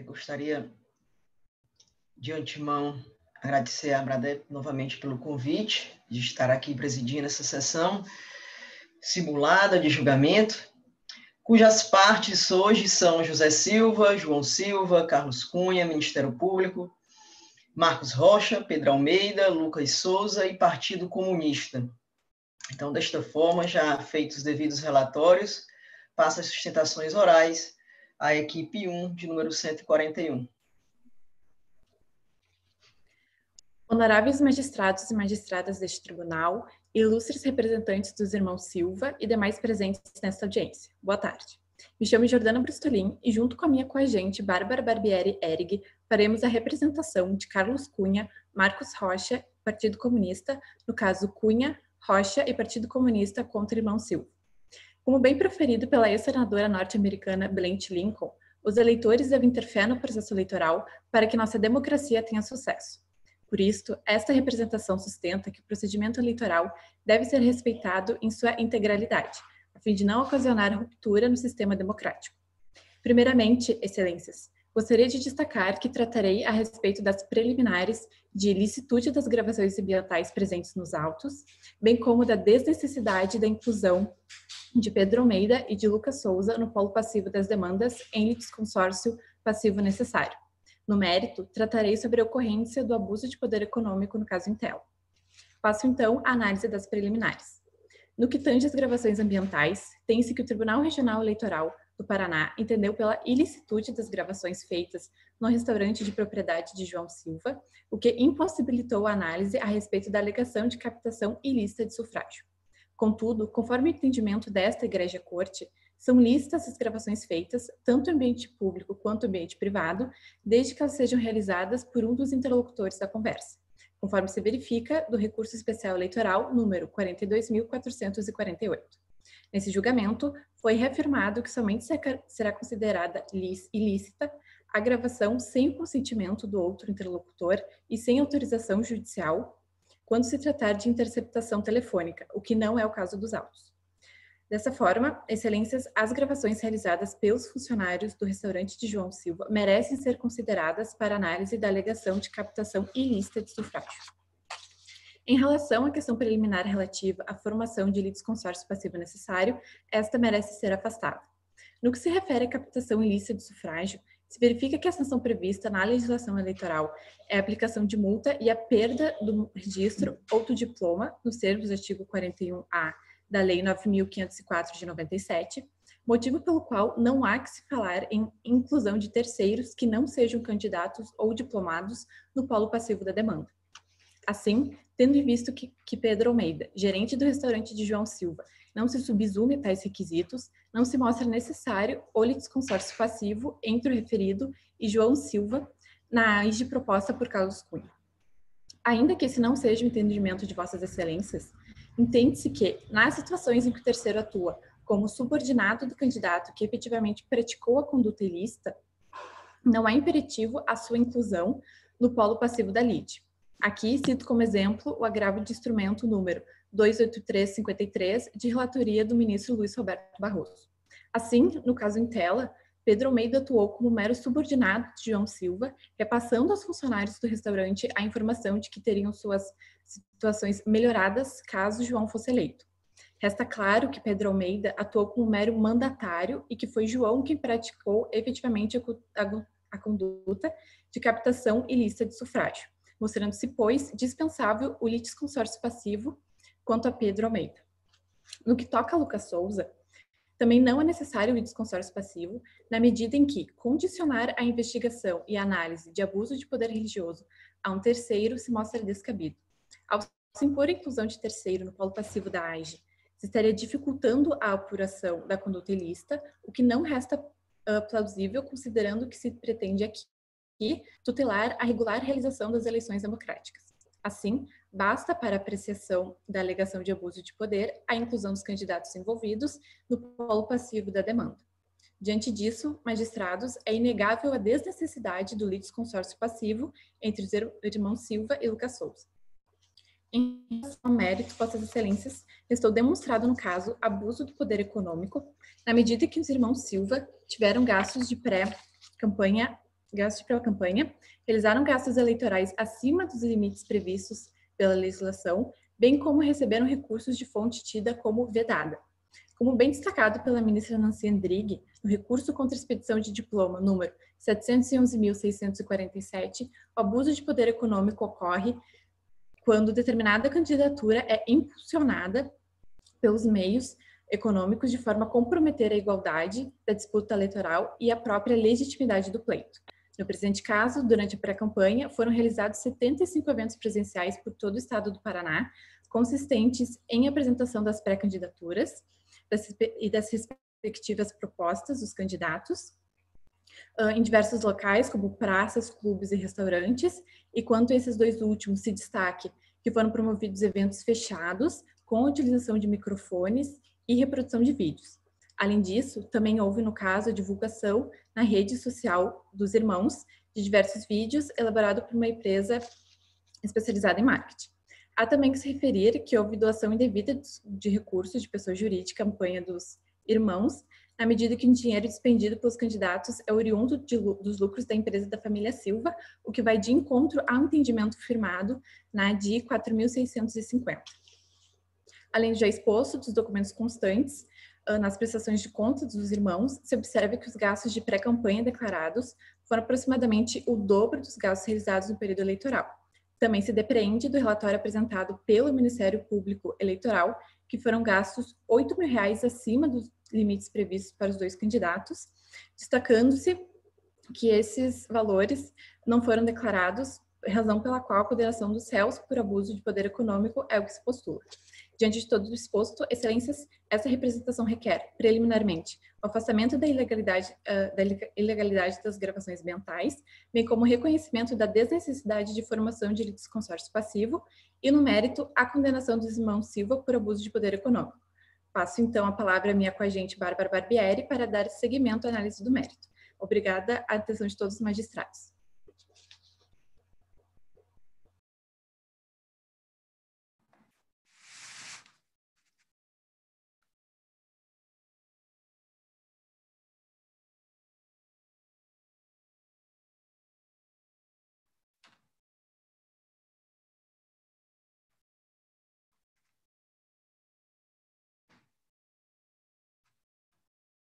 Gostaria, de antemão, agradecer a Abradep novamente pelo convite de estar aqui presidindo essa sessão simulada de julgamento, cujas partes hoje são José Silva, João Silva, Carlos Cunha, Ministério Público, Marcos Rocha, Pedro Almeida, Lucas Souza e Partido Comunista. Então, desta forma, já feitos os devidos relatórios, passo as sustentações orais à equipe 1, de número 141. Honoráveis magistrados e magistradas deste tribunal, ilustres representantes dos irmãos Silva e demais presentes nesta audiência. Boa tarde. Me chamo Jordana Brustolin e, junto com a minha coagente Bárbara Barbieri Erig, faremos a representação de Carlos Cunha, Marcos Rocha, Partido Comunista, no caso Cunha, Rocha e Partido Comunista contra irmão Silva. Como bem proferido pela ex-senadora norte-americana Blanche Lincoln, os eleitores devem ter fé no processo eleitoral para que nossa democracia tenha sucesso. Por isto, esta representação sustenta que o procedimento eleitoral deve ser respeitado em sua integralidade, a fim de não ocasionar ruptura no sistema democrático. Primeiramente, excelências, gostaria de destacar que tratarei a respeito das preliminares de ilicitude das gravações ambientais presentes nos autos, bem como da desnecessidade da inclusão de Pedro Almeida e de Lucas Souza no polo passivo das demandas em litisconsórcio passivo necessário. No mérito, tratarei sobre a ocorrência do abuso de poder econômico no caso Intel. Passo então a análise das preliminares. No que tange às gravações ambientais, tem-se que o Tribunal Regional Eleitoral do Paraná entendeu pela ilicitude das gravações feitas no restaurante de propriedade de João Silva, o que impossibilitou a análise a respeito da alegação de captação ilícita de sufrágio. Contudo, conforme o entendimento desta Igreja Corte, são lícitas as gravações feitas, tanto em ambiente público quanto em ambiente privado, desde que elas sejam realizadas por um dos interlocutores da conversa, conforme se verifica do recurso especial eleitoral número 42.448. Nesse julgamento, foi reafirmado que somente será considerada ilícita a gravação sem o consentimento do outro interlocutor e sem autorização judicial, quando se tratar de interceptação telefônica, o que não é o caso dos autos. Dessa forma, excelências, as gravações realizadas pelos funcionários do restaurante de João Silva merecem ser consideradas para análise da alegação de captação ilícita de sufrágio. Em relação à questão preliminar relativa à formação de litisconsórcio passivo necessário, esta merece ser afastada. No que se refere à captação ilícita de sufrágio, se verifica que a sanção prevista na legislação eleitoral é a aplicação de multa e a perda do registro ou do diploma, nos termos do artigo 41A da Lei 9.504 de 97, motivo pelo qual não há que se falar em inclusão de terceiros que não sejam candidatos ou diplomados no polo passivo da demanda. Assim, tendo em vista que Pedro Almeida, gerente do restaurante de João Silva, não se subsume a tais requisitos, não se mostra necessário o litisconsórcio passivo entre o referido e João Silva na AIGE proposta por Carlos Cunha. Ainda que esse não seja o entendimento de vossas excelências, entende-se que, nas situações em que o terceiro atua como subordinado do candidato que efetivamente praticou a conduta ilícita, não é imperativo a sua inclusão no polo passivo da lide. Aqui cito como exemplo o agravo de instrumento número 28353 de relatoria do ministro Luiz Roberto Barroso. Assim, no caso em tela, Pedro Almeida atuou como mero subordinado de João Silva, repassando aos funcionários do restaurante a informação de que teriam suas situações melhoradas caso João fosse eleito. Resta claro que Pedro Almeida atuou como mero mandatário e que foi João quem praticou efetivamente a conduta de captação ilícita de sufrágio, mostrando-se, pois, dispensável o litisconsórcio passivo quanto a Pedro Almeida. No que toca a Lucas Souza, também não é necessário o litisconsórcio passivo, na medida em que condicionar a investigação e a análise de abuso de poder religioso a um terceiro se mostra descabido. Ao se impor a inclusão de terceiro no polo passivo da AIGE, se estaria dificultando a apuração da conduta ilícita, o que não resta plausível, considerando que se pretende aqui tutelar a regular realização das eleições democráticas. Assim, basta para apreciação da alegação de abuso de poder a inclusão dos candidatos envolvidos no polo passivo da demanda. Diante disso, magistrados, é inegável a desnecessidade do litisconsórcio passivo entre os irmãos Silva e Lucas Souza. Em relação ao mérito, vossas excelências, restou demonstrado no caso abuso do poder econômico, na medida que os irmãos Silva tiveram gastos de pré-campanha Gastos de pré-campanha. Realizaram gastos eleitorais acima dos limites previstos pela legislação, bem como receberam recursos de fonte tida como vedada. Como bem destacado pela ministra Nancy Andrighi, no recurso contra a expedição de diploma número 711.647, o abuso de poder econômico ocorre quando determinada candidatura é impulsionada pelos meios econômicos de forma a comprometer a igualdade da disputa eleitoral e a própria legitimidade do pleito. No presente caso, durante a pré-campanha, foram realizados 75 eventos presenciais por todo o estado do Paraná, consistentes em apresentação das pré-candidaturas e das respectivas propostas dos candidatos, em diversos locais, como praças, clubes e restaurantes, e quanto a esses dois últimos, se destaque que foram promovidos eventos fechados, com a utilização de microfones e reprodução de vídeos. Além disso, também houve, no caso, a divulgação na rede social dos irmãos de diversos vídeos elaborados por uma empresa especializada em marketing. Há também que se referir que houve doação indevida de recursos de pessoa jurídica à campanha dos irmãos, na medida que o dinheiro dispendido pelos candidatos é oriundo dos lucros da empresa da família Silva, o que vai de encontro ao entendimento firmado na DI 4.650. Além do já exposto dos documentos constantes, nas prestações de contas dos irmãos, se observa que os gastos de pré-campanha declarados foram aproximadamente o dobro dos gastos realizados no período eleitoral. Também se depreende do relatório apresentado pelo Ministério Público Eleitoral, que foram gastos R$ 8.000 acima dos limites previstos para os dois candidatos, destacando-se que esses valores não foram declarados, razão pela qual a condenação dos réus por abuso de poder econômico é o que se postula. Diante de todo o exposto, excelências, essa representação requer, preliminarmente, o afastamento da ilegalidade das gravações ambientais, bem como o reconhecimento da desnecessidade de formação de litisconsórcio passivo e, no mérito, a condenação dos irmãos Silva por abuso de poder econômico. Passo, então, a palavra à minha coagente Bárbara Barbieri para dar seguimento à análise do mérito. Obrigada à atenção de todos os magistrados.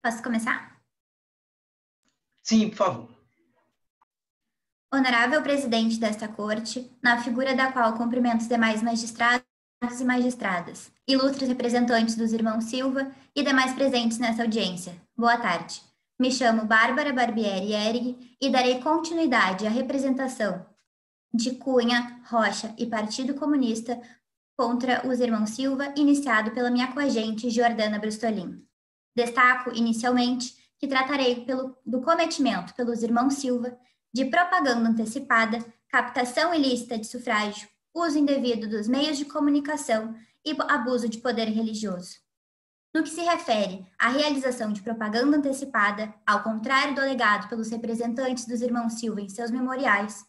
Posso começar? Sim, por favor. Honorável presidente desta corte, na figura da qual cumprimento os demais magistrados e magistradas, ilustres representantes dos irmãos Silva e demais presentes nesta audiência. Boa tarde. Me chamo Bárbara Barbieri Erig e darei continuidade à representação de Cunha, Rocha e Partido Comunista contra os irmãos Silva, iniciado pela minha coagente Jordana Brustolin. Destaco, inicialmente, que tratarei do cometimento pelos irmãos Silva de propaganda antecipada, captação ilícita de sufrágio, uso indevido dos meios de comunicação e abuso de poder religioso. No que se refere à realização de propaganda antecipada, ao contrário do alegado pelos representantes dos irmãos Silva em seus memoriais,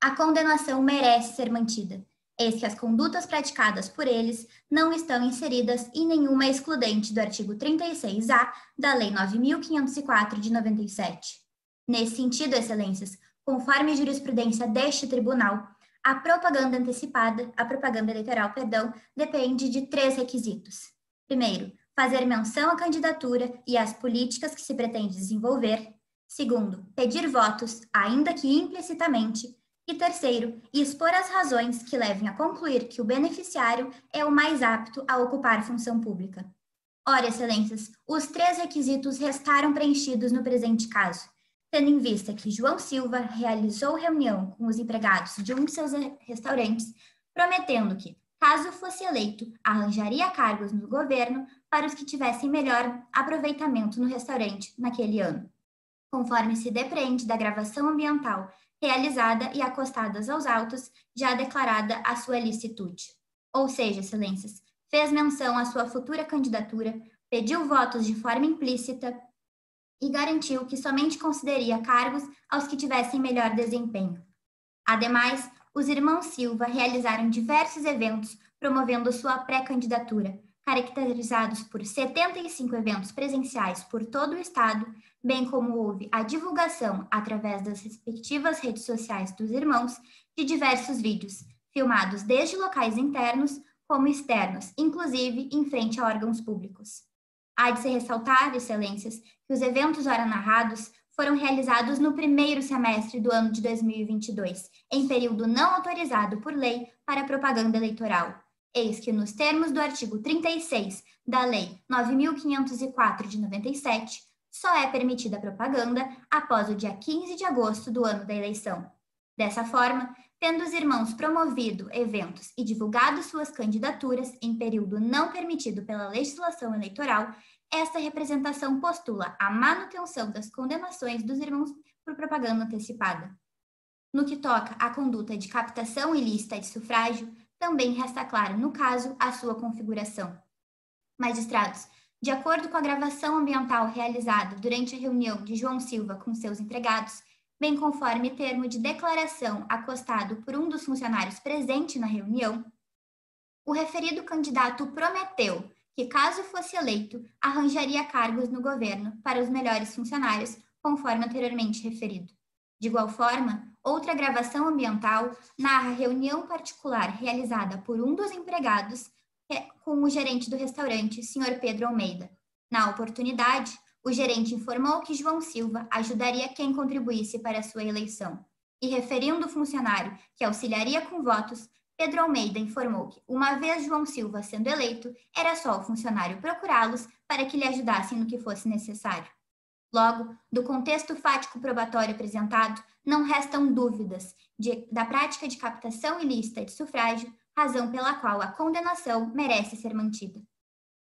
a condenação merece ser mantida, eis que as condutas praticadas por eles não estão inseridas em nenhuma excludente do artigo 36-A da Lei 9.504 de 97. Nesse sentido, excelências, conforme a jurisprudência deste tribunal, a propaganda eleitoral, depende de 3 requisitos. Primeiro, fazer menção à candidatura e às políticas que se pretende desenvolver. Segundo, pedir votos, ainda que implicitamente. E terceiro, expor as razões que levem a concluir que o beneficiário é o mais apto a ocupar função pública. Ora, excelências, os 3 requisitos restaram preenchidos no presente caso, tendo em vista que João Silva realizou reunião com os empregados de um de seus restaurantes, prometendo que, caso fosse eleito, arranjaria cargos no governo para os que tivessem melhor aproveitamento no restaurante naquele ano, conforme se depreende da gravação ambiental realizada e acostadas aos autos, já declarada a sua licitude. Ou seja, excelências, fez menção à sua futura candidatura, pediu votos de forma implícita e garantiu que somente concederia cargos aos que tivessem melhor desempenho. Ademais, os irmãos Silva realizaram diversos eventos promovendo sua pré-candidatura, caracterizados por 75 eventos presenciais por todo o estado, bem como houve a divulgação, através das respectivas redes sociais dos irmãos, de diversos vídeos, filmados desde locais internos como externos, inclusive em frente a órgãos públicos. Há de se ressaltar, excelências, que os eventos ora narrados foram realizados no primeiro semestre do ano de 2022, em período não autorizado por lei para propaganda eleitoral. Eis que, nos termos do artigo 36 da Lei 9.504 de 97, só é permitida propaganda após o dia 15 de agosto do ano da eleição. Dessa forma, tendo os irmãos promovido eventos e divulgado suas candidaturas em período não permitido pela legislação eleitoral, esta representação postula a manutenção das condenações dos irmãos por propaganda antecipada. No que toca à conduta de captação ilícita de sufrágio, também resta clara, no caso, a sua configuração. Magistrados, de acordo com a gravação ambiental realizada durante a reunião de João Silva com seus empregados, bem conforme termo de declaração acostado por um dos funcionários presente na reunião, o referido candidato prometeu que, caso fosse eleito, arranjaria cargos no governo para os melhores funcionários, conforme anteriormente referido. De igual forma, outra gravação ambiental narra reunião particular realizada por um dos empregados com o gerente do restaurante, Sr. Pedro Almeida. Na oportunidade, o gerente informou que João Silva ajudaria quem contribuísse para a sua eleição. E referindo o funcionário que auxiliaria com votos, Pedro Almeida informou que, uma vez João Silva sendo eleito, era só o funcionário procurá-los para que lhe ajudassem no que fosse necessário. Logo, do contexto fático probatório apresentado, não restam dúvidas da prática de captação ilícita de sufrágio, razão pela qual a condenação merece ser mantida.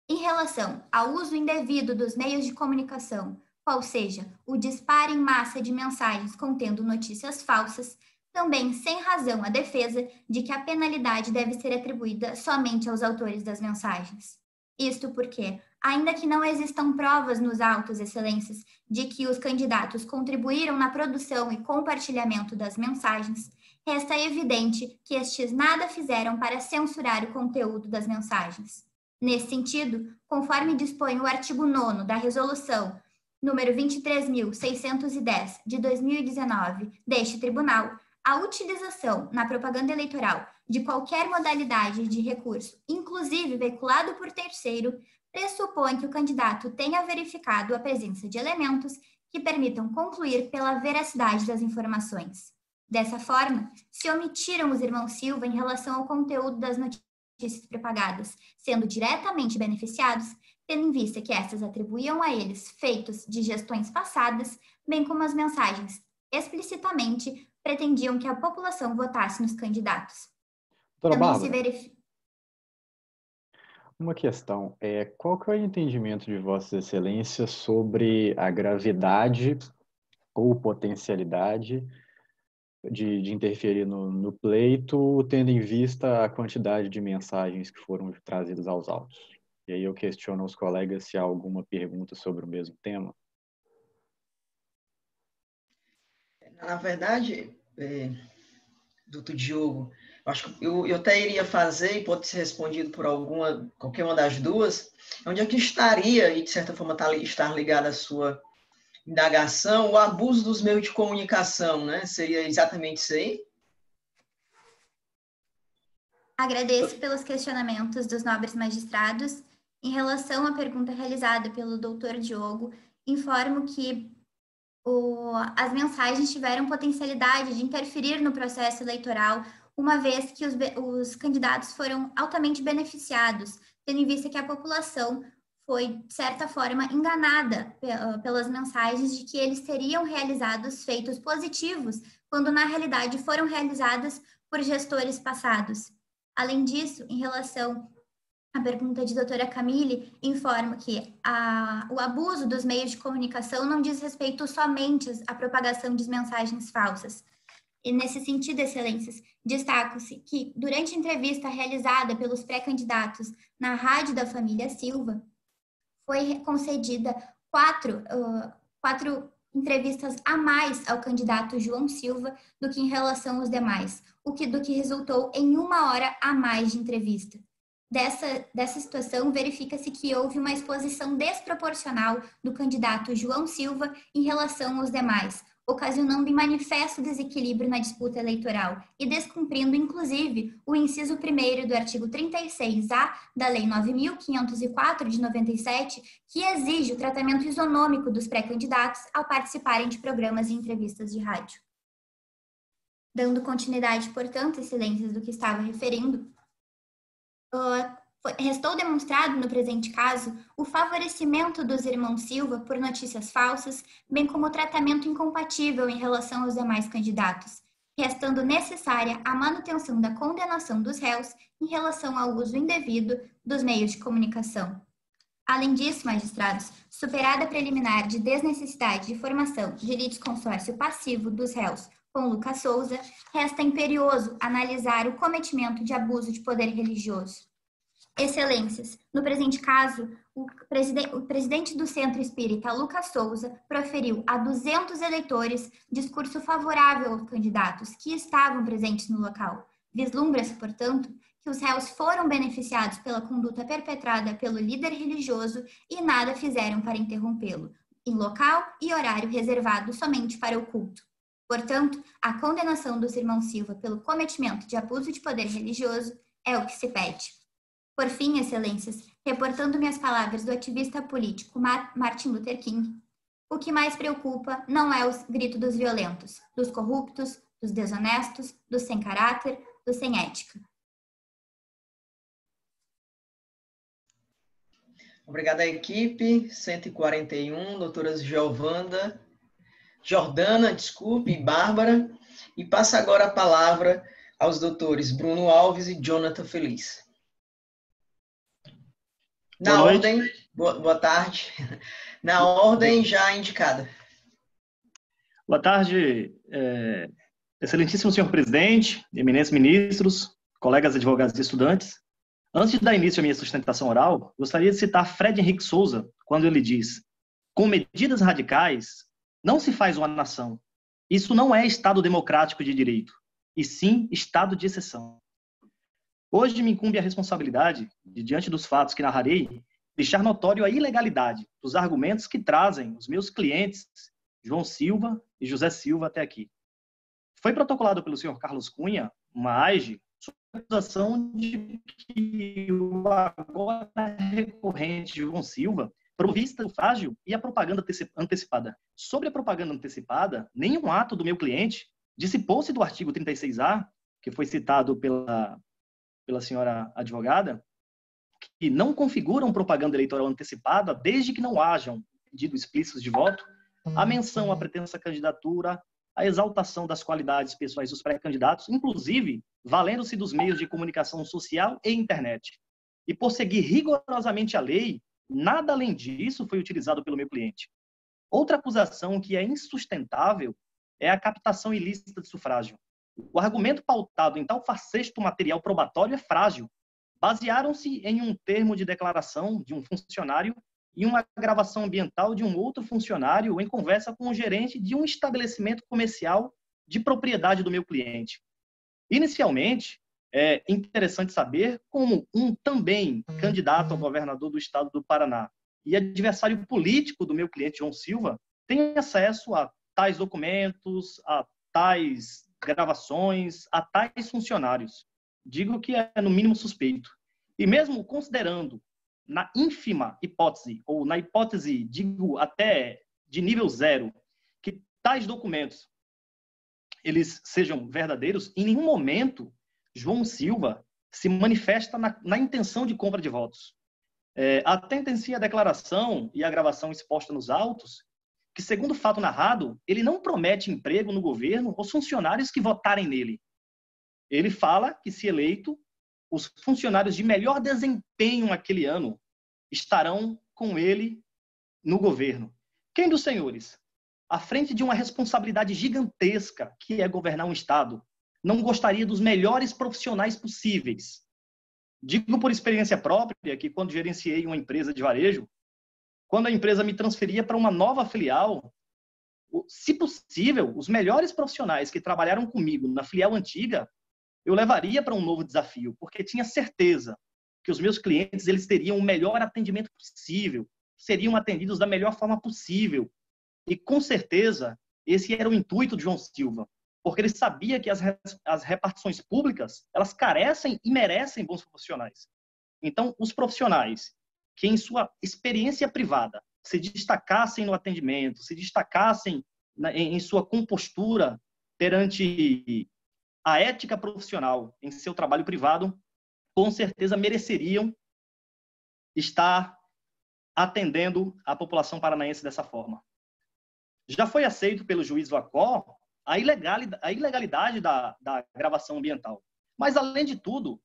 Em relação ao uso indevido dos meios de comunicação, qual seja o disparo em massa de mensagens contendo notícias falsas, também sem razão a defesa de que a penalidade deve ser atribuída somente aos autores das mensagens. Isto porque, ainda que não existam provas nos autos, excelências, de que os candidatos contribuíram na produção e compartilhamento das mensagens, resta evidente que estes nada fizeram para censurar o conteúdo das mensagens. Nesse sentido, conforme dispõe o artigo 9º da Resolução número 23.610, de 2019, deste Tribunal, a utilização na propaganda eleitoral de qualquer modalidade de recurso, inclusive veiculado por terceiro, pressupõe que o candidato tenha verificado a presença de elementos que permitam concluir pela veracidade das informações. Dessa forma, se omitiram os irmãos Silva em relação ao conteúdo das notícias propagadas, sendo diretamente beneficiados, tendo em vista que estas atribuíam a eles feitos de gestões passadas, bem como as mensagens explicitamente pretendiam que a população votasse nos candidatos. Doutora Bárbara, uma questão, qual que é o entendimento de Vossa Excelência sobre a gravidade ou potencialidade de interferir no pleito, tendo em vista a quantidade de mensagens que foram trazidas aos autos? E aí eu questiono aos colegas se há alguma pergunta sobre o mesmo tema. Na verdade, doutor Diogo, acho que eu até iria fazer, e pode ser respondido por qualquer uma das duas, onde é que estaria, e de certa forma estar ligada à sua indagação, o abuso dos meios de comunicação, né? Seria exatamente isso aí? Agradeço pelos questionamentos dos nobres magistrados. Em relação à pergunta realizada pelo doutor Diogo, informo que as mensagens tiveram potencialidade de interferir no processo eleitoral, uma vez que os candidatos foram altamente beneficiados, tendo em vista que a população foi, de certa forma, enganada pelas mensagens de que eles teriam realizado feitos positivos, quando na realidade foram realizados por gestores passados. Além disso, em relação à pergunta de doutora Camille, informo que o abuso dos meios de comunicação não diz respeito somente à propagação de mensagens falsas. E nesse sentido, excelências, destaco-se que, durante a entrevista realizada pelos pré-candidatos na Rádio da Família Silva, foi concedida quatro entrevistas a mais ao candidato João Silva do que em relação aos demais, do que resultou em 1 hora a mais de entrevista. dessa situação, verifica-se que houve uma exposição desproporcional do candidato João Silva em relação aos demais, ocasionando em manifesto desequilíbrio na disputa eleitoral e descumprindo, inclusive, o inciso 1º do artigo 36A da Lei 9.504 de 97, que exige o tratamento isonômico dos pré-candidatos ao participarem de programas e entrevistas de rádio. Dando continuidade, portanto, excelências, do que estava referindo, restou demonstrado, no presente caso, o favorecimento dos irmãos Silva por notícias falsas, bem como o tratamento incompatível em relação aos demais candidatos, restando necessária a manutenção da condenação dos réus em relação ao uso indevido dos meios de comunicação. Além disso, magistrados, superada a preliminar de desnecessidade de formação de litisconsórcio passivo dos réus com Lucas Souza, resta imperioso analisar o cometimento de abuso de poder religioso. Excelências, no presente caso, o presidente do Centro Espírita, Lucas Souza, proferiu a 200 eleitores discurso favorável aos candidatos que estavam presentes no local. Vislumbra-se, portanto, que os réus foram beneficiados pela conduta perpetrada pelo líder religioso e nada fizeram para interrompê-lo, em local e horário reservado somente para o culto. Portanto, a condenação dos irmãos Silva pelo cometimento de abuso de poder religioso é o que se pede. Por fim, excelências, reportando-me as palavras do ativista político Martin Luther King, o que mais preocupa não é o grito dos violentos, dos corruptos, dos desonestos, dos sem caráter, dos sem ética. Obrigada à equipe. 141, doutoras Jordana, e Bárbara. E passa agora a palavra aos doutores Bruno Alves e Jonathan Feliz. Na ordem, boa tarde. Na ordem já indicada. Boa tarde, excelentíssimo senhor presidente, eminentes ministros, colegas advogados e estudantes. Antes de dar início à minha sustentação oral, gostaria de citar Fred Henrique Souza, quando ele diz: com medidas radicais, não se faz uma nação. Isso não é Estado democrático de direito, e sim Estado de exceção. Hoje me incumbe a responsabilidade de, diante dos fatos que narrarei, deixar notório a ilegalidade dos argumentos que trazem os meus clientes, João Silva e José Silva, até aqui. Foi protocolado pelo senhor Carlos Cunha uma AIGE sob a acusação de que o agora recorrente João Silva provista o frágil e a propaganda antecipada. Sobre a propaganda antecipada, nenhum ato do meu cliente dissipou-se do artigo 36A, que foi citado pela senhora advogada, que não configuram propaganda eleitoral antecipada desde que não hajam pedidos explícitos de voto, a menção à pretensa candidatura, a exaltação das qualidades pessoais dos pré-candidatos, inclusive valendo-se dos meios de comunicação social e internet. E por seguir rigorosamente a lei, nada além disso foi utilizado pelo meu cliente. Outra acusação que é insustentável é a captação ilícita de sufrágio. O argumento pautado em tal facesto material probatório é frágil. Basearam-se em um termo de declaração de um funcionário e uma gravação ambiental de um outro funcionário em conversa com o gerente de um estabelecimento comercial de propriedade do meu cliente. Inicialmente, é interessante saber como um também candidato a governador do estado do Paraná e adversário político do meu cliente João Silva tem acesso a tais documentos, a tais gravações, a tais funcionários. Digo que é no mínimo suspeito. E mesmo considerando na ínfima hipótese, ou na hipótese, digo até de nível 0, que tais documentos eles sejam verdadeiros, em nenhum momento João Silva se manifesta na intenção de compra de votos. Atentem-se à declaração e à gravação exposta nos autos, que, segundo o fato narrado, ele não promete emprego no governo aos funcionários que votarem nele. Ele fala que, se eleito, os funcionários de melhor desempenho naquele ano estarão com ele no governo. Quem dos senhores, à frente de uma responsabilidade gigantesca que é governar um estado, não gostaria dos melhores profissionais possíveis? Digo por experiência própria que, quando gerenciei uma empresa de varejo, quando a empresa me transferia para uma nova filial, se possível, os melhores profissionais que trabalharam comigo na filial antiga, eu levaria para um novo desafio, porque tinha certeza que os meus clientes eles teriam o melhor atendimento possível, seriam atendidos da melhor forma possível. E, com certeza, esse era o intuito de João Silva, porque ele sabia que as repartições públicas, elas carecem e merecem bons profissionais. Então, os profissionais que, em sua experiência privada, se destacassem no atendimento, se destacassem em sua compostura perante a ética profissional em seu trabalho privado, com certeza mereceriam estar atendendo a população paranaense dessa forma. Já foi aceito pelo juiz Vacó a ilegalidade da gravação ambiental. Mas, além de tudo,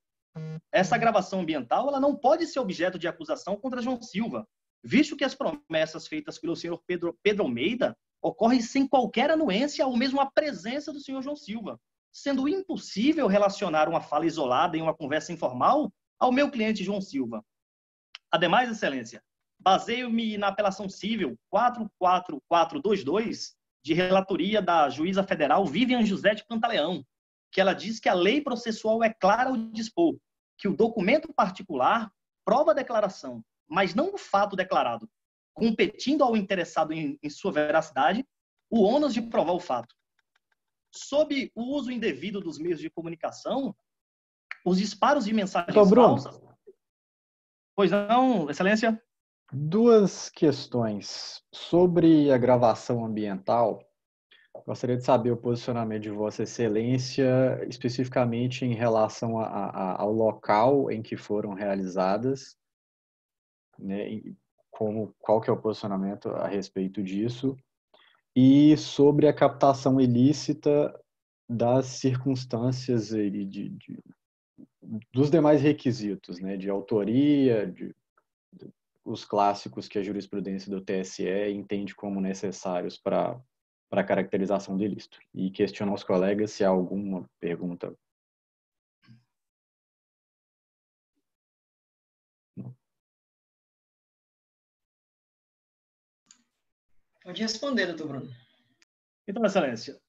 essa gravação ambiental ela não pode ser objeto de acusação contra João Silva, visto que as promessas feitas pelo senhor Pedro Almeida ocorrem sem qualquer anuência ou mesmo a presença do senhor João Silva, sendo impossível relacionar uma fala isolada em uma conversa informal ao meu cliente João Silva. Ademais, Excelência, baseio-me na apelação civil 44422, de relatoria da juíza federal Vivian José de Pantaleão, que ela diz que a lei processual é clara ao dispor que o documento particular prova a declaração, mas não o fato declarado, competindo ao interessado em sua veracidade o ônus de provar o fato. Sob o uso indevido dos meios de comunicação, os disparos de mensagens falsas... Pois não, Excelência? Duas questões. Sobre a gravação ambiental, gostaria de saber o posicionamento de Vossa Excelência, especificamente em relação ao local em que foram realizadas, né, qual que é o posicionamento a respeito disso, e sobre a captação ilícita das circunstâncias dos demais requisitos, né, de autoria, os clássicos que a jurisprudência do TSE entende como necessários para a caracterização do ilícito. E questiono aos colegas se há alguma pergunta. Não. Pode responder, doutor Bruno. Então, Excelência,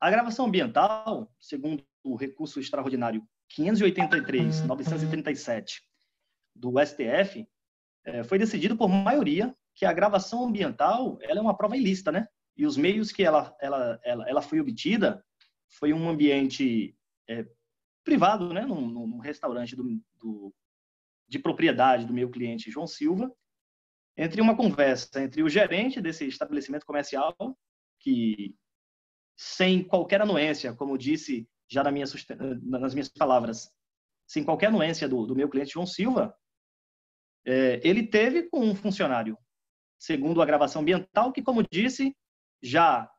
a gravação ambiental, segundo o recurso extraordinário 583/937 do STF, foi decidido por maioria que a gravação ambiental ela é uma prova ilícita, né? E os meios que ela foi obtida foi um ambiente privado, né? Num restaurante de propriedade do meu cliente João Silva, entre uma conversa entre o gerente desse estabelecimento comercial, que sem qualquer anuência, como disse já nas minhas palavras, sem qualquer anuência do meu cliente João Silva, ele teve com um funcionário, segundo a gravação ambiental, que, como disse, já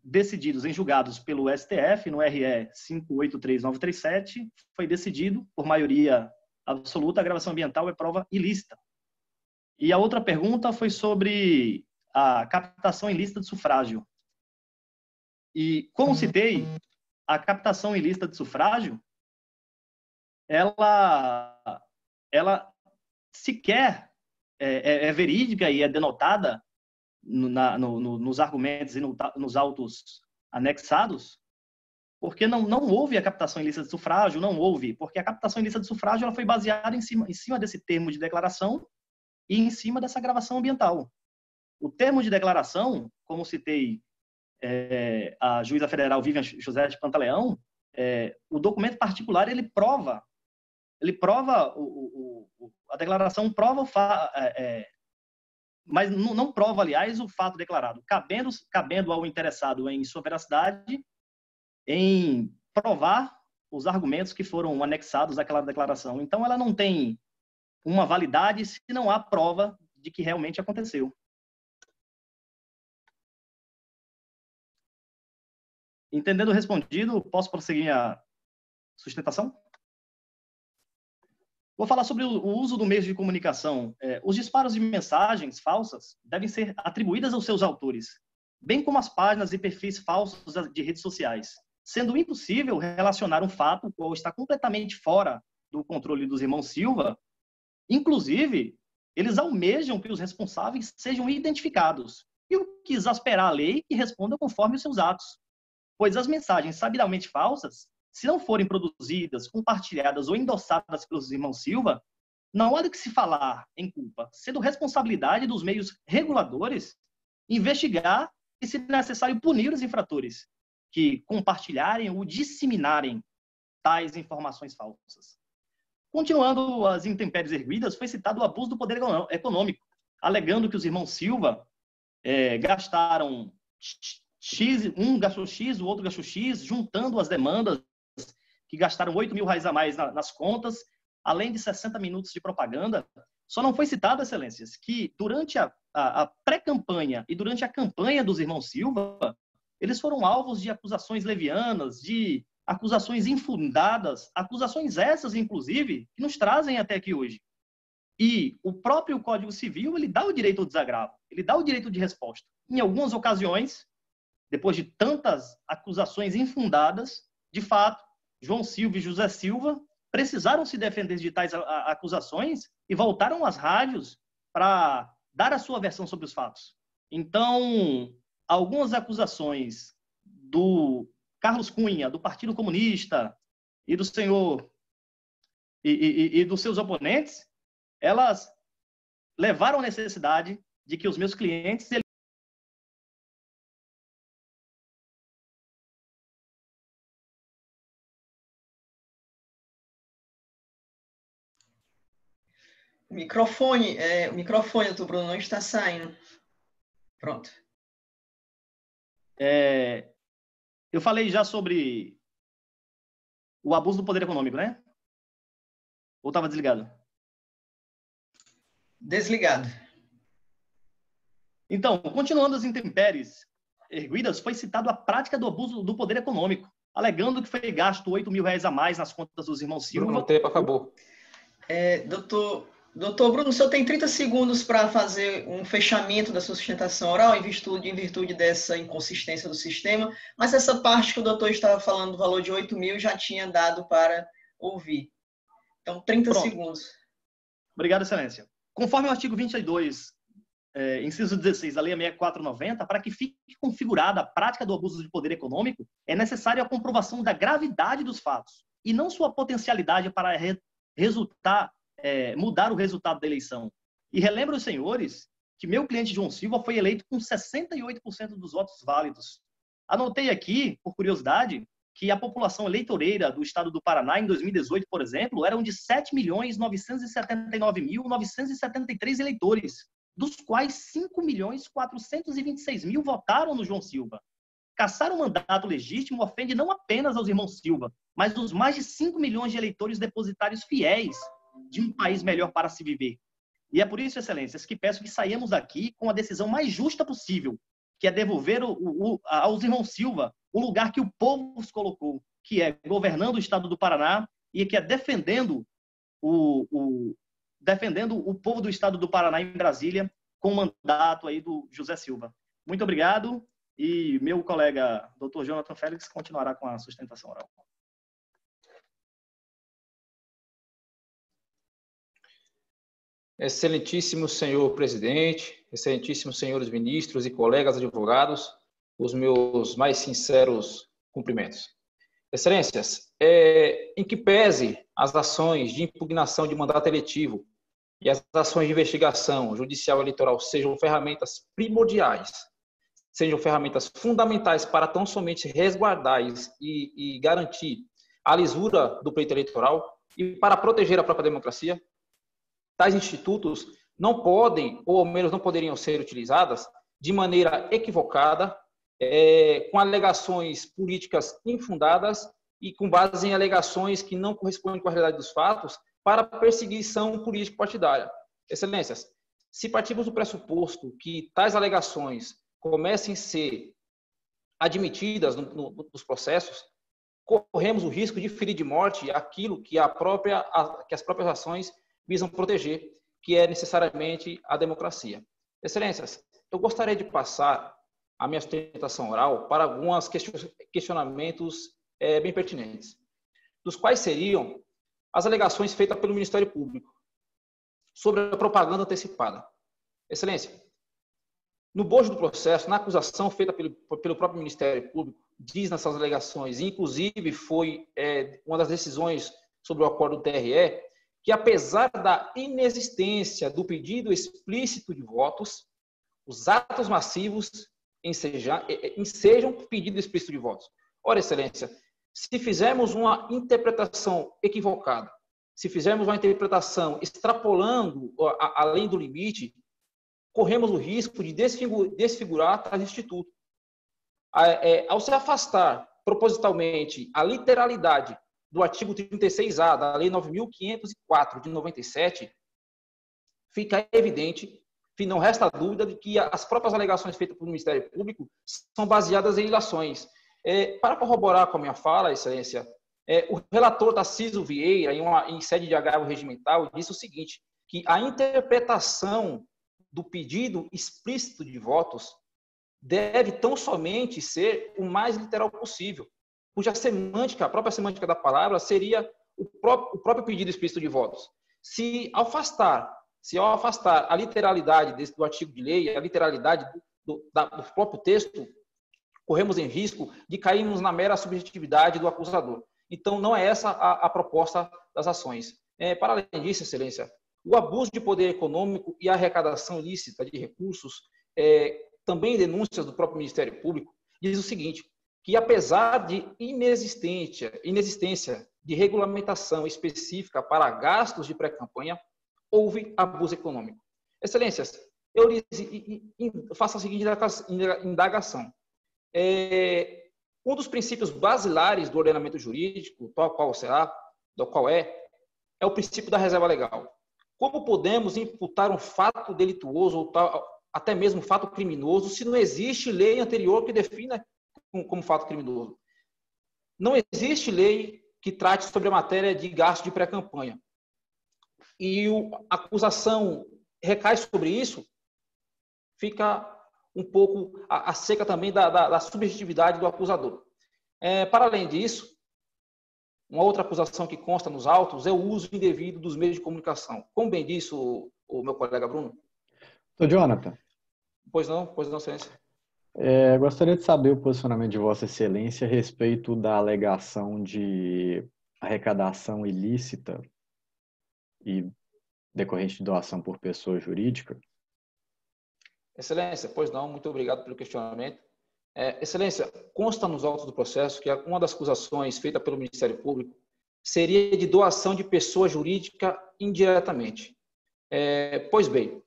decididos em julgados pelo STF, no RE 583937, foi decidido, por maioria absoluta, a gravação ambiental é prova ilícita. E a outra pergunta foi sobre a captação ilícita de sufrágio. E, como citei, a captação ilícita de sufrágio, ela sequer é verídica e é denotada nos argumentos e nos autos anexados, porque não houve a captação ilícita de sufrágio, não houve, porque a captação ilícita de sufrágio ela foi baseada em cima desse termo de declaração e em cima dessa gravação ambiental. O termo de declaração, como citei a juíza federal Vivian José de Pantaleão, o documento particular ele prova a declaração prova mas não prova, aliás, o fato declarado, cabendo ao interessado em sua veracidade em provar os argumentos que foram anexados àquela declaração. Então, ela não tem uma validade se não há prova de que realmente aconteceu. Entendendo respondido, posso prosseguir minha sustentação? Vou falar sobre o uso do meio de comunicação. Os disparos de mensagens falsas devem ser atribuídas aos seus autores, bem como as páginas e perfis falsos de redes sociais, sendo impossível relacionar um fato qual está completamente fora do controle dos irmãos Silva. Inclusive, eles almejam que os responsáveis sejam identificados e o que exasperar a lei que responda conforme os seus atos, pois as mensagens sabidamente falsas se não forem produzidas, compartilhadas ou endossadas pelos irmãos Silva, não há de que se falar em culpa, sendo responsabilidade dos meios reguladores investigar e, se necessário, punir os infratores que compartilharem ou disseminarem tais informações falsas. Continuando as intempéries erguidas, foi citado o abuso do poder econômico, alegando que os irmãos Silva gastaram X, um gastou X, o outro gastou X, juntando as demandas que gastaram R$8.000 a mais nas contas, além de 60 minutos de propaganda. Só não foi citado, excelências, que durante a pré-campanha e durante a campanha dos irmãos Silva, eles foram alvos de acusações levianas, de acusações infundadas, acusações essas, inclusive, que nos trazem até aqui hoje. E o próprio Código Civil, ele dá o direito ao desagravo, ele dá o direito de resposta. Em algumas ocasiões, depois de tantas acusações infundadas, de fato, João Silva e José Silva precisaram se defender de tais acusações e voltaram às rádios para dar a sua versão sobre os fatos. Então, algumas acusações do Carlos Cunha, do Partido Comunista e do senhor e dos seus oponentes, elas levaram à necessidade de que os meus clientes O microfone do Bruno não está saindo. Pronto. Eu falei já sobre o abuso do poder econômico, né? Ou estava desligado? Desligado. Então, continuando as intempéries erguidas, foi citado a prática do abuso do poder econômico, alegando que foi gasto R$8.000 a mais nas contas dos irmãos Silva. Bruno, o tempo acabou. Doutor Bruno, o senhor tem 30 segundos para fazer um fechamento da sua sustentação oral em virtude dessa inconsistência do sistema, mas essa parte que o doutor estava falando do valor de 8.000 já tinha dado para ouvir. Então, 30 segundos. Obrigado, excelência. Conforme o artigo 22, inciso 16 da Lei 6490, para que fique configurada a prática do abuso de poder econômico, é necessária a comprovação da gravidade dos fatos e não sua potencialidade para mudar o resultado da eleição. E relembro os senhores que meu cliente João Silva foi eleito com 68% dos votos válidos. Anotei aqui, por curiosidade, que a população eleitoreira do estado do Paraná, em 2018, por exemplo, eram de 7.979.973 eleitores, dos quais 5.426.000 votaram no João Silva. Caçar o mandato legítimo ofende não apenas aos irmãos Silva, mas os mais de 5 milhões de eleitores depositários fiéis de um país melhor para se viver. E é por isso, excelências, que peço que saiamos daqui com a decisão mais justa possível, que é devolver aos irmãos Silva o lugar que o povo os colocou, que é governando o estado do Paraná e que é defendendo o povo do estado do Paraná em Brasília com o mandato aí do José Silva. Muito obrigado e meu colega Dr. Jonathan Félix continuará com a sustentação oral. Excelentíssimo senhor presidente, excelentíssimos senhores ministros e colegas advogados, os meus mais sinceros cumprimentos. Excelências, em que pese as ações de impugnação de mandato eletivo e as ações de investigação judicial eleitoral sejam ferramentas primordiais, sejam ferramentas fundamentais para tão somente resguardar e garantir a lisura do pleito eleitoral e para proteger a própria democracia, tais institutos não podem, ou ao menos não poderiam ser utilizadas de maneira equivocada, com alegações políticas infundadas e com base em alegações que não correspondem com a realidade dos fatos para perseguição político-partidária. Excelências, se partimos do pressuposto que tais alegações comecem a ser admitidas nos processos, corremos o risco de ferir de morte aquilo que as próprias ações visam proteger, que é necessariamente a democracia. Excelências, eu gostaria de passar a minha sustentação oral para alguns questionamentos bem pertinentes, dos quais seriam as alegações feitas pelo Ministério Público sobre a propaganda antecipada. Excelência, no bojo do processo, na acusação feita pelo próprio Ministério Público, diz nessas alegações, inclusive foi uma das decisões sobre o acordo do TRE, que apesar da inexistência do pedido explícito de votos, os atos massivos ensejam pedido explícito de votos. Ora, Excelência, se fizermos uma interpretação equivocada, se fizermos uma interpretação extrapolando além do limite, corremos o risco de desfigurar tais instituto. Ao se afastar propositalmente a literalidade do artigo 36A da Lei 9.504 de 97, fica evidente, não resta dúvida de que as próprias alegações feitas pelo Ministério Público são baseadas em ilações. Para corroborar com a minha fala, Excelência, o relator Tarcísio Vieira, em sede de agravo regimental, disse o seguinte, que a interpretação do pedido explícito de votos deve tão somente ser o mais literal possível, cuja semântica, a própria semântica da palavra, seria o próprio pedido explícito de votos. Se ao afastar a literalidade do artigo de lei, a literalidade do próprio texto, corremos em risco de cairmos na mera subjetividade do acusador. Então, não é essa a proposta das ações. Para além disso, Excelência, o abuso de poder econômico e a arrecadação ilícita de recursos, também denúncias do próprio Ministério Público, diz o seguinte, que apesar de inexistência de regulamentação específica para gastos de pré-campanha, houve abuso econômico. Excelências, eu lhes faço a seguinte indagação. Um dos princípios basilares do ordenamento jurídico, tal qual é o princípio da reserva legal. Como podemos imputar um fato delituoso ou até mesmo fato criminoso se não existe lei anterior que defina como fato criminoso? Não existe lei que trate sobre a matéria de gasto de pré-campanha. E a acusação recai sobre isso, fica um pouco acerca também da subjetividade do acusador. Para além disso, uma outra acusação que consta nos autos é o uso indevido dos meios de comunicação. Como bem disse o meu colega Bruno? Sr. Jonathan. Pois não, Excelência. Gostaria de saber o posicionamento de Vossa Excelência a respeito da alegação de arrecadação ilícita e decorrente de doação por pessoa jurídica. Excelência, pois não, muito obrigado pelo questionamento. Excelência, consta nos autos do processo que uma das acusações feita pelo Ministério Público seria de doação de pessoa jurídica indiretamente. Pois bem,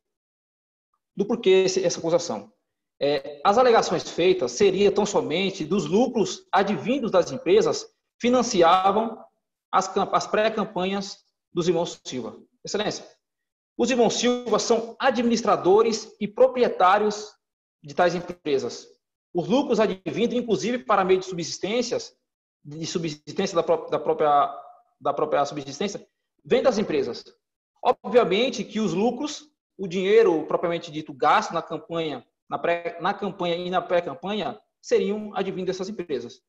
do porquê essa acusação? As alegações feitas seriam tão somente dos lucros advindos das empresas financiavam as pré-campanhas dos irmãos Silva. Excelência, os irmãos Silva são administradores e proprietários de tais empresas. Os lucros advindos, inclusive, para meio de subsistência da própria subsistência, vêm das empresas. Obviamente que os lucros, o dinheiro propriamente dito gasto na campanha, na campanha e na pré-campanha, seriam advindos dessas empresas.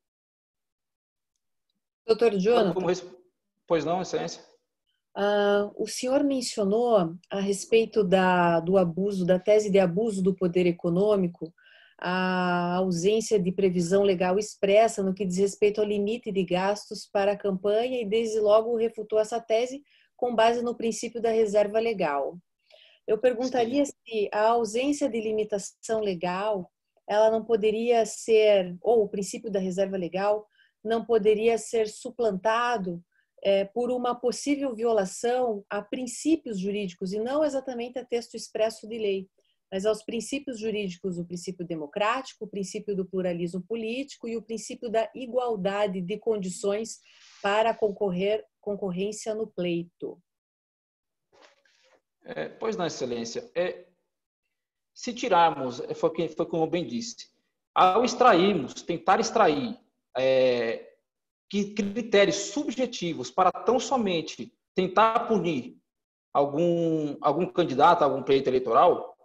Doutor Jonathan. Pois não, Excelência? O senhor mencionou a respeito do abuso, da tese de abuso do poder econômico, a ausência de previsão legal expressa no que diz respeito ao limite de gastos para a campanha e desde logo refutou essa tese com base no princípio da reserva legal. Eu perguntaria se a ausência de limitação legal, ela não poderia ser, ou o princípio da reserva legal, não poderia ser suplantado por uma possível violação a princípios jurídicos, e não exatamente a texto expresso de lei, mas aos princípios jurídicos, o princípio democrático, o princípio do pluralismo político e o princípio da igualdade de condições para a concorrência no pleito. Pois não, Excelência. Se tirarmos, foi como eu bem disse, ao tentar extrair critérios subjetivos para tão somente tentar punir algum candidato a algum pleito eleitoral,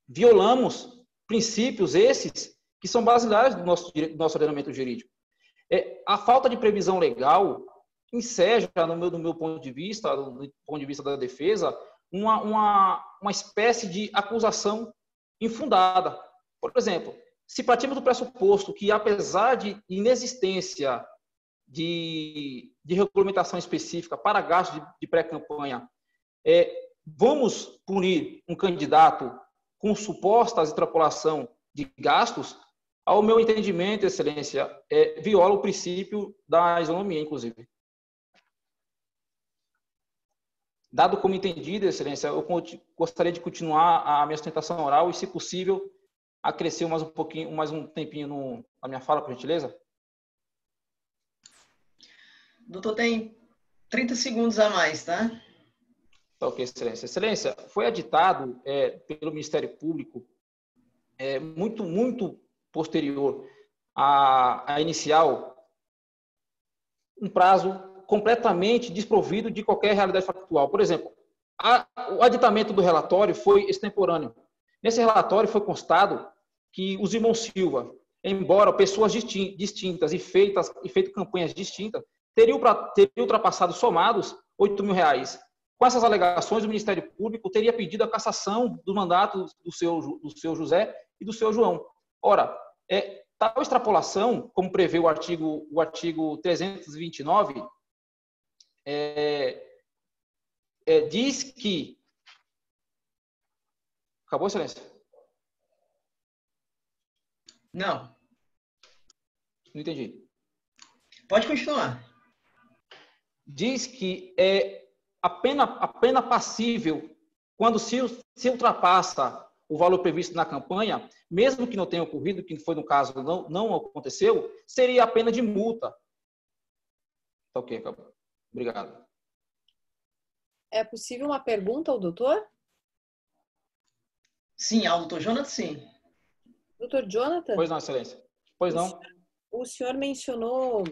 violamos princípios esses que são basilares do nosso ordenamento jurídico. A falta de previsão legal enseja, no meu ponto de vista, do ponto de vista da defesa, uma espécie de acusação infundada. Por exemplo, se partimos do pressuposto que, apesar de inexistência de regulamentação específica para gastos de pré-campanha, vamos punir um candidato com suposta extrapolação de gastos, ao meu entendimento, Excelência, viola o princípio da isonomia, inclusive. Dado como entendido, Excelência, eu gostaria de continuar a minha sustentação oral e, se possível, acrescer mais um tempinho na minha fala, por gentileza. Doutor, tem 30 segundos a mais, tá? Tá ok, Excelência. Excelência, foi aditado pelo Ministério Público, muito posterior à inicial, um prazo completamente desprovido de qualquer realidade factual. Por exemplo, o aditamento do relatório foi extemporâneo. Nesse relatório foi constado que os irmãos Silva, embora pessoas distintas e feito campanhas distintas, teriam ultrapassado somados R$8.000. Com essas alegações, o Ministério Público teria pedido a cassação do mandato do seu José e do seu João. Ora, tal extrapolação, como prevê o artigo 329, diz que... Acabou, Excelência? Não. Não entendi. Pode continuar. Diz que a pena passível, quando se ultrapassa o valor previsto na campanha, mesmo que não tenha ocorrido, que foi no caso não aconteceu, seria a pena de multa. Tá ok, acabou. Obrigado. É possível uma pergunta ao doutor? Sim, ao doutor Jonathan, sim. Doutor Jonathan? Pois não, Excelência. Pois não. O senhor mencionou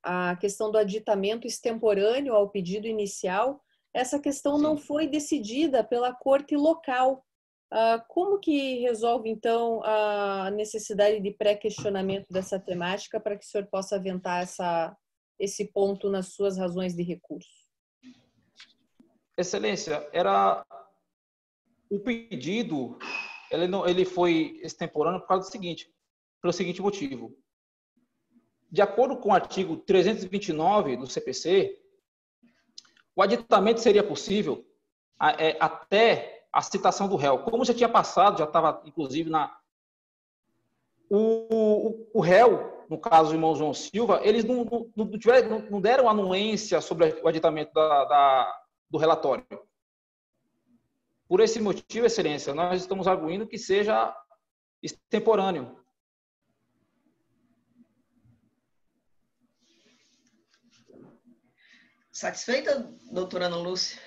a questão do aditamento extemporâneo ao pedido inicial. Essa questão não foi decidida pela corte local. Como que resolve, então, a necessidade de pré-questionamento dessa temática para que o senhor possa aventar esse ponto nas suas razões de recurso? Excelência, o pedido, ele foi extemporâneo pelo seguinte motivo. De acordo com o artigo 329 do CPC, o aditamento seria possível até a citação do réu. Como já tinha passado, já estava, inclusive, o réu, no caso do irmão João Silva, eles não deram anuência sobre o aditamento do relatório. Por esse motivo, Excelência, nós estamos arguindo que seja extemporâneo. Satisfeita, doutora Ana Lúcia?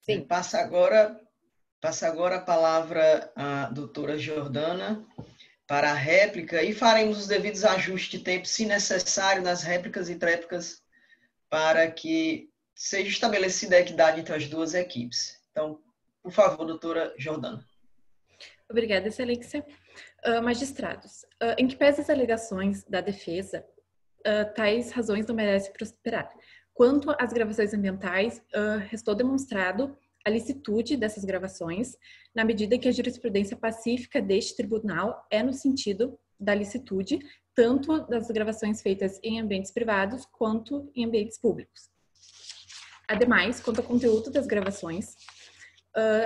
Sim. Passa agora a palavra à doutora Jordana para a réplica e faremos os devidos ajustes de tempo, se necessário, nas réplicas e tréplicas, para que seja estabelecida a equidade entre as duas equipes. Então, por favor, doutora Jordana. Obrigada, Excelência. Magistrados, em que pese as alegações da defesa, tais razões não merecem prosperar. Quanto às gravações ambientais, restou demonstrado a licitude dessas gravações, na medida que a jurisprudência pacífica deste tribunal é no sentido da licitude, tanto das gravações feitas em ambientes privados quanto em ambientes públicos. Ademais, quanto ao conteúdo das gravações,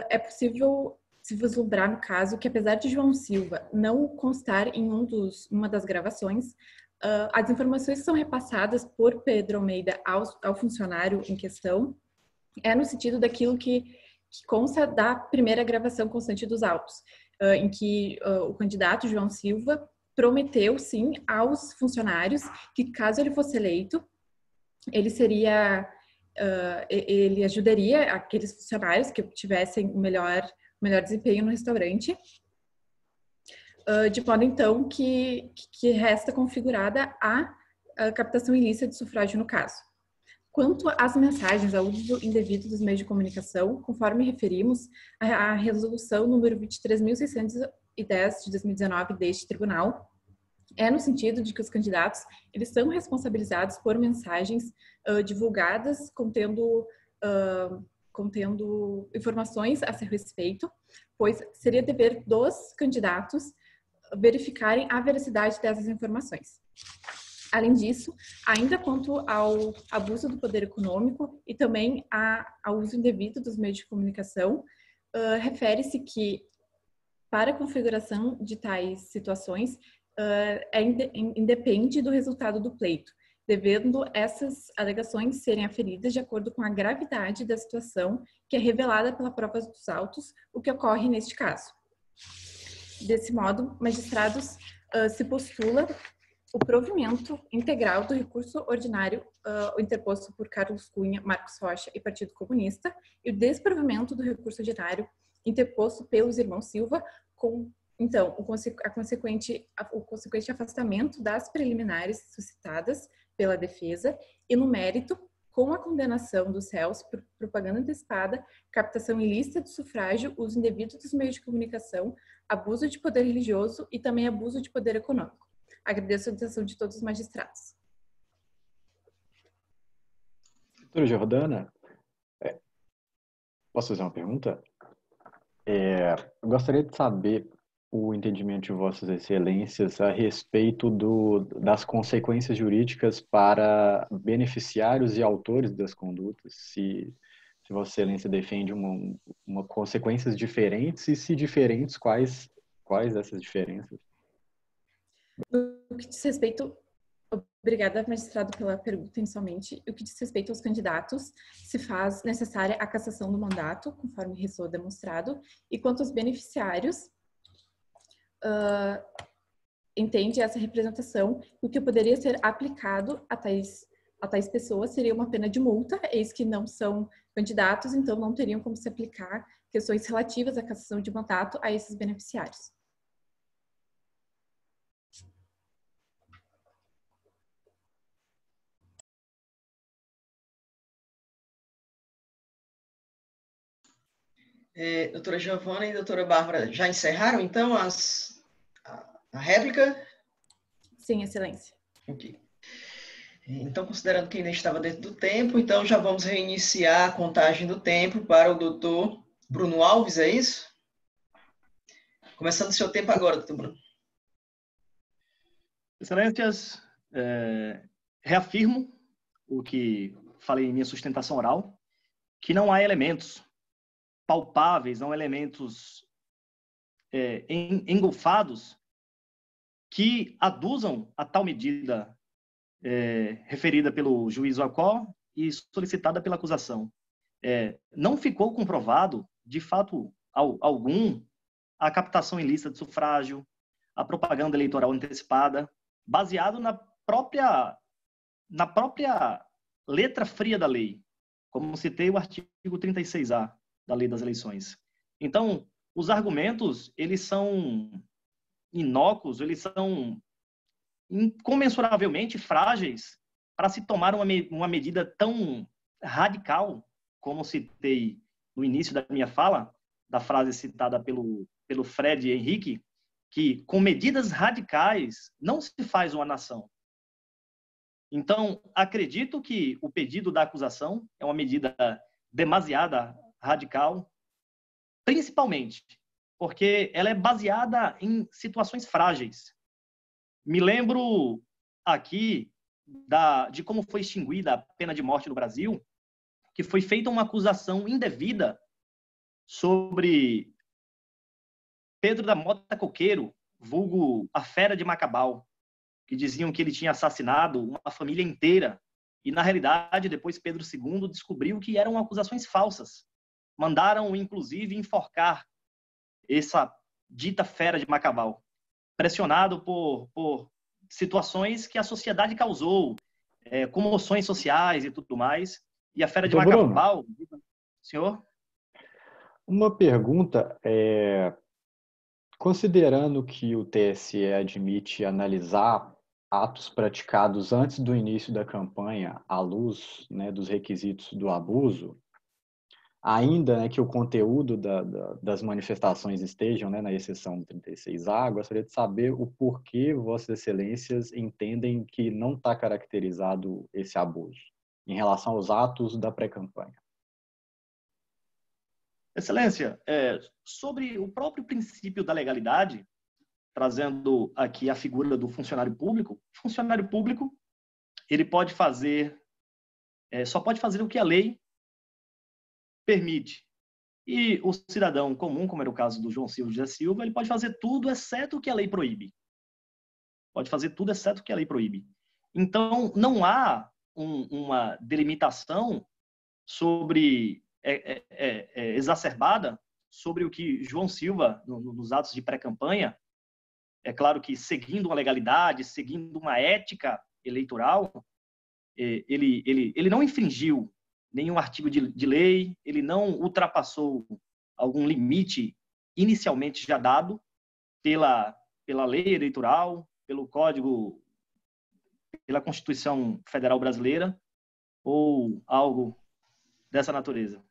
é possível se vislumbrar no caso que, apesar de João Silva não constar em uma das gravações, as informações que são repassadas por Pedro Almeida ao funcionário em questão é no sentido daquilo que consta da primeira gravação constante dos autos, em que o candidato João Silva prometeu, sim, aos funcionários que, caso ele fosse eleito, ele ajudaria aqueles funcionários que tivessem o melhor desempenho no restaurante, de modo, então, que resta configurada a captação ilícita de sufrágio no caso. Quanto às mensagens ao uso indevido dos meios de comunicação, conforme referimos, a resolução número 23.610 de 2019 deste tribunal é no sentido de que os candidatos eles são responsabilizados por mensagens divulgadas contendo contendo informações a seu respeito, pois seria dever dos candidatos verificarem a veracidade dessas informações. Além disso, ainda quanto ao abuso do poder econômico e também ao uso indevido dos meios de comunicação, refere-se que, para a configuração de tais situações, independe do resultado do pleito, devendo essas alegações serem aferidas de acordo com a gravidade da situação que é revelada pela prova dos autos, o que ocorre neste caso. Desse modo, magistrados, se postula o provimento integral do recurso ordinário interposto por Carlos Cunha, Marcos Rocha e Partido Comunista e o desprovimento do recurso ordinário interposto pelos irmãos Silva, com, então, o consequente afastamento das preliminares suscitadas pela defesa e, no mérito, com a condenação dos réus por propaganda antecipada, captação ilícita do sufrágio, uso indevido dos meios de comunicação, abuso de poder religioso e também abuso de poder econômico. Agradeço a atenção de todos os magistrados. Doutora Jordana, posso fazer uma pergunta? Eu gostaria de saber o entendimento de Vossas Excelências a respeito das consequências jurídicas para beneficiários e autores das condutas, se Vossa Excelência defende uma consequências diferentes e, se diferentes, quais essas diferenças? No que diz respeito, obrigada, magistrado, pela pergunta inicialmente. O que diz respeito aos candidatos, se faz necessária a cassação do mandato, conforme ressoa demonstrado, e quanto aos beneficiários, entende essa representação, o que poderia ser aplicado a tais pessoas seria uma pena de multa, eis que não são candidatos, então não teriam como se aplicar questões relativas à cassação de mandato a esses beneficiários. Doutora Giovana e doutora Bárbara, já encerraram, então, a réplica? Sim, Excelência. Ok. Então, considerando que ainda estava dentro do tempo, então já vamos reiniciar a contagem do tempo para o doutor Bruno Alves, é isso? Começando o seu tempo agora, doutor Bruno. Excelências, reafirmo o que falei em minha sustentação oral, que não há elementos palpáveis, não elementos engolfados que aduzam a tal medida referida pelo juiz Acó e solicitada pela acusação. Não ficou comprovado, de fato algum, a captação ilícita de sufrágio, a propaganda eleitoral antecipada, baseado na própria letra fria da lei, como citei o artigo 36A da Lei das Eleições. Então, os argumentos, eles são inócuos, eles são incomensuravelmente frágeis para se tomar uma medida tão radical, como citei no início da minha fala, da frase citada pelo Fred Henrique, que com medidas radicais não se faz uma nação. Então, acredito que o pedido da acusação é uma medida demasiada radical, principalmente porque ela é baseada em situações frágeis. Me lembro aqui de como foi extinguida a pena de morte no Brasil, que foi feita uma acusação indevida sobre Pedro da Mota Coqueiro, vulgo a Fera de Macabal, que diziam que ele tinha assassinado uma família inteira. E, na realidade, depois Pedro II descobriu que eram acusações falsas. Mandaram, inclusive, enforcar essa dita Fera de Macabal, pressionado por situações que a sociedade causou, comoções sociais e tudo mais. E a Fera de Macabal... Senhor? Uma pergunta, considerando que o TSE admite analisar atos praticados antes do início da campanha à luz, né, dos requisitos do abuso, ainda, né, que o conteúdo das manifestações estejam, né, na exceção do 36A, gostaria de saber o porquê Vossas Excelências entendem que não está caracterizado esse abuso em relação aos atos da pré-campanha. Excelência, sobre o próprio princípio da legalidade, trazendo aqui a figura do funcionário público, ele pode fazer, só pode fazer o que a lei permite. E o cidadão comum, como era o caso do João Silva José Silva, ele pode fazer tudo exceto o que a lei proíbe. Pode fazer tudo exceto o que a lei proíbe. Então, não há uma delimitação sobre exacerbada sobre o que João Silva, nos atos de pré-campanha, é claro que seguindo uma legalidade, seguindo uma ética eleitoral, ele não infringiu nenhum artigo de lei, ele não ultrapassou algum limite inicialmente já dado pela lei eleitoral, pelo Código, pela Constituição Federal Brasileira, ou algo dessa natureza.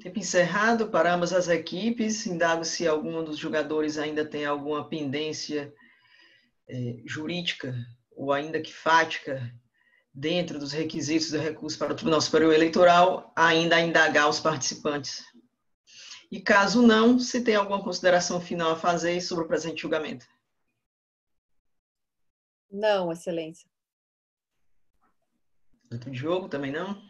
Tempo encerrado para ambas as equipes. Indago se algum dos jogadores ainda tem alguma pendência jurídica ou ainda que fática dentro dos requisitos do recurso para o Tribunal Superior Eleitoral, ainda a indagar os participantes. E caso não, se tem alguma consideração final a fazer sobre o presente julgamento. Não, Excelência. Outro jogo também não.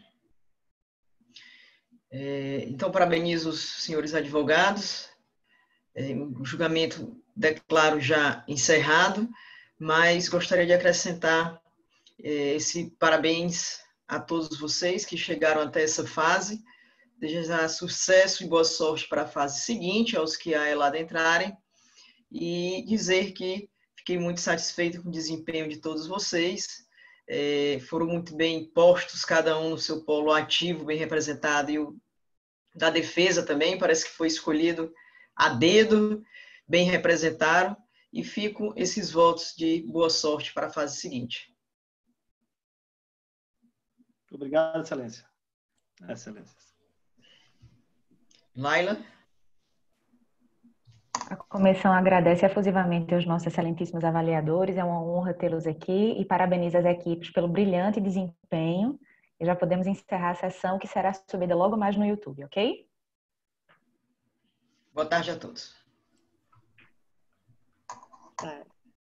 Então, parabenizo os senhores advogados. O julgamento declaro já encerrado, mas gostaria de acrescentar esse parabéns a todos vocês que chegaram até essa fase. Desejar sucesso e boa sorte para a fase seguinte, aos que a ela adentrarem, e dizer que fiquei muito satisfeito com o desempenho de todos vocês. Foram muito bem postos, cada um no seu polo ativo, bem representado, e o da defesa também, parece que foi escolhido a dedo, bem representaram, e fico esses votos de boa sorte para a fase seguinte. Obrigado, Excelência. Excelência. Laila? A comissão agradece efusivamente aos nossos excelentíssimos avaliadores, é uma honra tê-los aqui e parabeniza as equipes pelo brilhante desempenho. E já podemos encerrar a sessão, que será subida logo mais no YouTube, ok? Boa tarde a todos. Tá.